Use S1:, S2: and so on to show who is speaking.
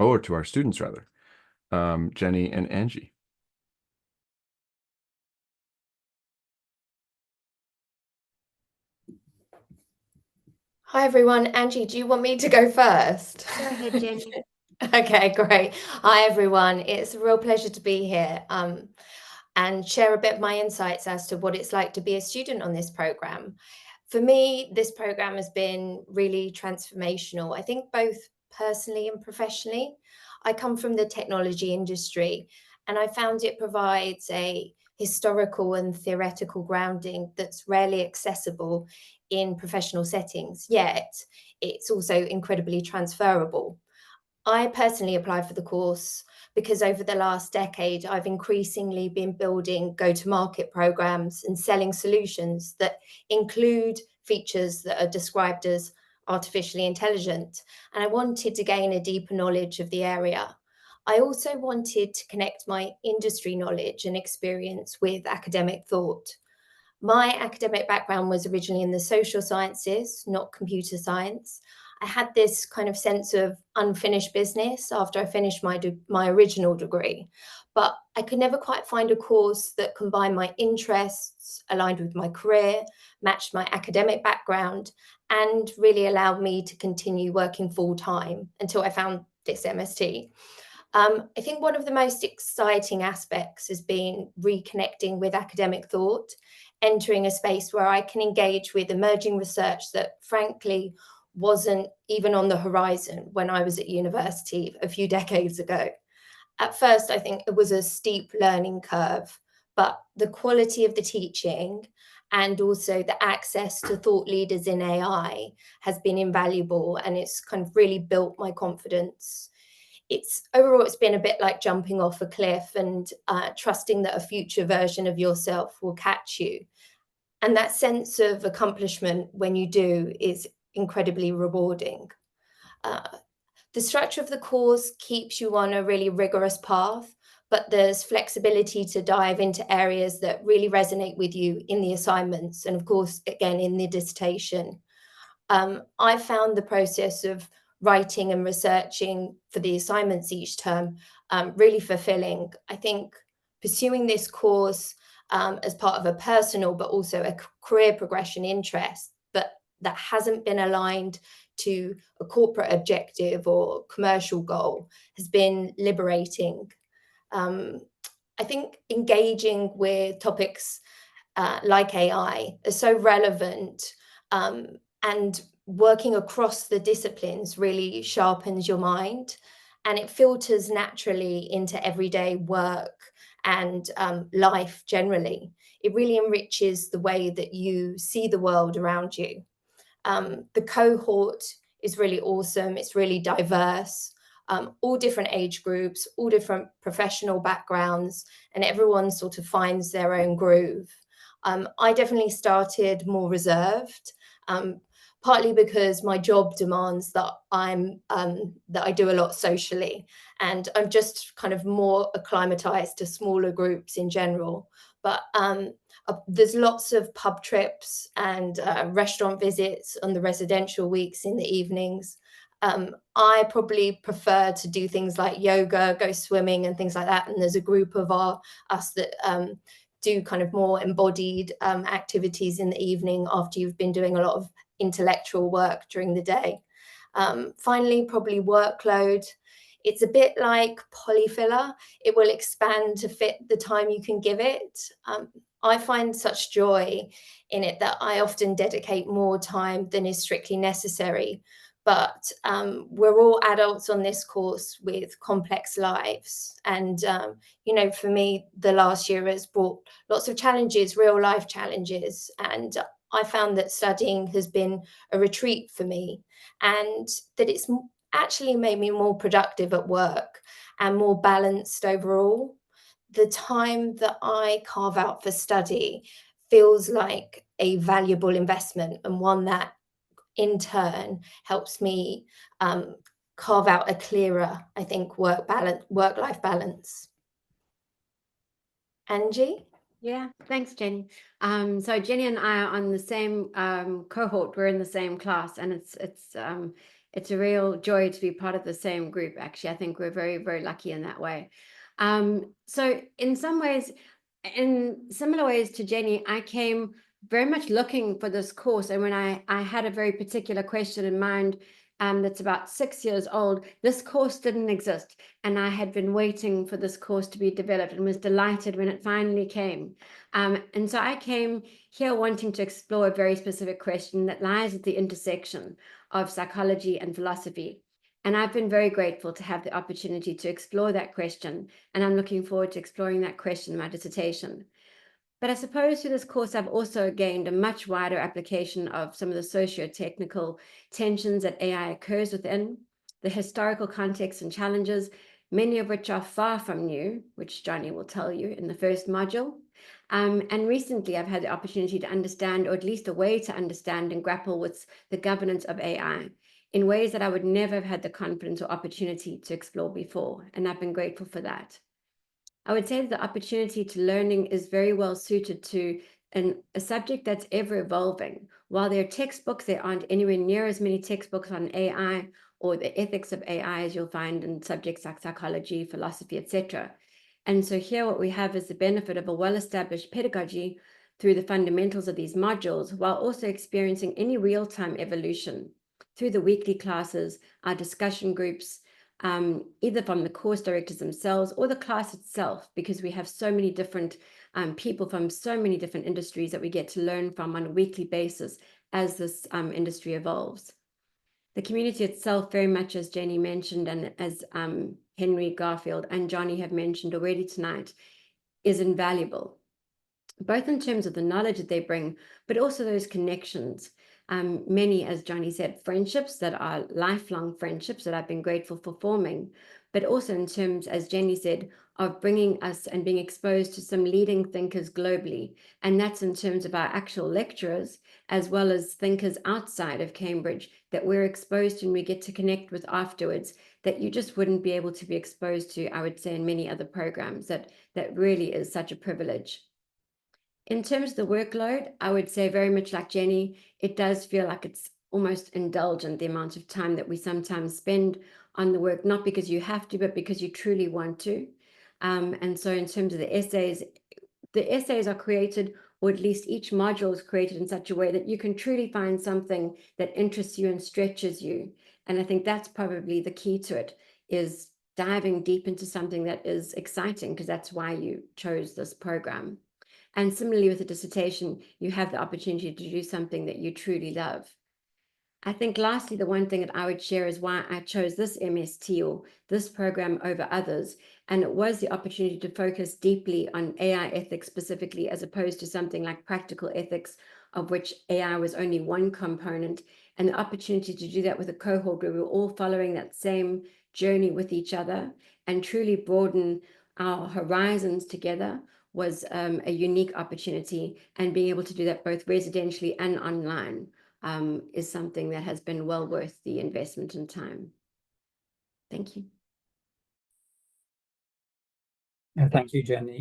S1: or to our students rather, Jenny and Angie.
S2: Hi everyone. Angie, do you want me to go first?
S3: Go ahead, Jenny.
S2: Okay, great. Hi everyone. It's a real pleasure to be here and share a bit of my insights as to what it's like to be a student on this program. For me, this program has been really transformational, I think both personally and professionally. I come from the technology industry and I found it provides a historical and theoretical grounding that's rarely accessible in professional settings, yet it's also incredibly transferable. I personally applied for the course because over the last decade, I've increasingly been building go-to-market programs and selling solutions that include features that are described as artificially intelligent. And I wanted to gain a deeper knowledge of the area. I also wanted to connect my industry knowledge and experience with academic thought. My academic background was originally in the social sciences, not computer science. I had this kind of sense of unfinished business after I finished my original degree, but I could never quite find a course that combined my interests, aligned with my career, matched my academic background, and really allowed me to continue working full time until I found this MST. I think one of the most exciting aspects has been reconnecting with academic thought, entering a space where I can engage with emerging research that, frankly, wasn't even on the horizon when I was at university a few decades ago. At first, I think it was a steep learning curve, but the quality of the teaching and also the access to thought leaders in AI has been invaluable, and it's kind of really built my confidence. It's been a bit like jumping off a cliff and trusting that a future version of yourself will catch you. And that sense of accomplishment when you do is incredibly rewarding. Uh, the structure of the course keeps you on a really rigorous path, but there's flexibility to dive into areas that really resonate with you in the assignments and, of course, again, in the dissertation. I found the process of writing and researching for the assignments each term really fulfilling. I think pursuing this course as part of a personal but also a career progression interest, but that hasn't been aligned to a corporate objective or commercial goal has been liberating. Um, I think engaging with topics like AI are so relevant, and working across the disciplines really sharpens your mind, and it filters naturally into everyday work and life generally. It really enriches the way that you see the world around you. The cohort is really awesome. It's really diverse, all different age groups, all different professional backgrounds, and everyone sort of finds their own groove. I definitely started more reserved, partly because my job demands that that I do a lot socially, and I'm just kind of more acclimatized to smaller groups in general. But there's lots of pub trips and restaurant visits on the residential weeks in the evenings. I probably prefer to do things like yoga, go swimming, and things like that. And there's a group of us that do kind of more embodied activities in the evening after you've been doing a lot of intellectual work during the day. Finally, probably workload. It's a bit like polyfiller. It will expand to fit the time you can give it. I find such joy in it that I often dedicate more time than is strictly necessary. But we're all adults on this course with complex lives. And, for me, the last year has brought lots of challenges, real life challenges. And I found that studying has been a retreat for me, and that it's actually made me more productive at work and more balanced overall. The time that I carve out for study feels like a valuable investment, and one that in turn helps me carve out a clearer, I think, work-life balance. Angie?
S3: Yeah, thanks, Jenny. So Jenny and I are on the same cohort. We're in the same class, and it's a real joy to be part of the same group. Actually, I think we're very, very lucky in that way. So in some ways, in similar ways to Jenny, I came very much looking for this course. And when I had a very particular question in mind, that's about 6 years old, this course didn't exist. And I had been waiting for this course to be developed and was delighted when it finally came. And so I came here wanting to explore a very specific question that lies at the intersection of psychology and philosophy. And I've been very grateful to have the opportunity to explore that question. And I'm looking forward to exploring that question in my dissertation. But I suppose through this course, I've also gained a much wider application of some of the socio-technical tensions that AI occurs within, the historical context and challenges, many of which are far from new, which Johnny will tell you in the first module. And recently, I've had the opportunity to understand, or at least a way to understand and grapple with the governance of AI in ways that I would never have had the confidence or opportunity to explore before. And I've been grateful for that. I would say that the opportunity to learning is very well suited to a subject that's ever evolving. While there are textbooks, there aren't anywhere near as many textbooks on AI or the ethics of AI as you'll find in subjects like psychology, philosophy, etc. And so here what we have is the benefit of a well-established pedagogy through the fundamentals of these modules, while also experiencing any real-time evolution through the weekly classes, our discussion groups, either from the course directors themselves or the class itself, because we have so many different people from so many different industries that we get to learn from on a weekly basis as this industry evolves. The community itself, very much as Jenny mentioned, and as Henry, Garfield, and Johnny have mentioned already tonight, is invaluable, both in terms of the knowledge that they bring, but also those connections. Many, as Johnny said, friendships that are lifelong friendships that I've been grateful for forming, but also in terms, as Jenny said, of bringing us and being exposed to some leading thinkers globally. And that's in terms of our actual lecturers, as well as thinkers outside of Cambridge that we're exposed to and we get to connect with afterwards, that you just wouldn't be able to be exposed to, I would say, in many other programs. That really is such a privilege. In terms of the workload, I would say very much like Jenny, it does feel like it's almost indulgent, the amount of time that we sometimes spend on the work, not because you have to, but because you truly want to. And so in terms of the essays are created, or at least each module is created in such a way that you can truly find something that interests you and stretches you. And I think that's probably the key to it, is diving deep into something that is exciting, because that's why you chose this program. And similarly with a dissertation, you have the opportunity to do something that you truly love. I think lastly, the one thing that I would share is why I chose this MST or this program over others. And it was the opportunity to focus deeply on AI ethics specifically, as opposed to something like practical ethics, of which AI was only one component. And the opportunity to do that with a cohort where we were all following that same journey with each other and truly broaden our horizons together was a unique opportunity. And being able to do that both residentially and online is something that has been well worth the investment in time. Thank you.
S4: Thank you, Jenny.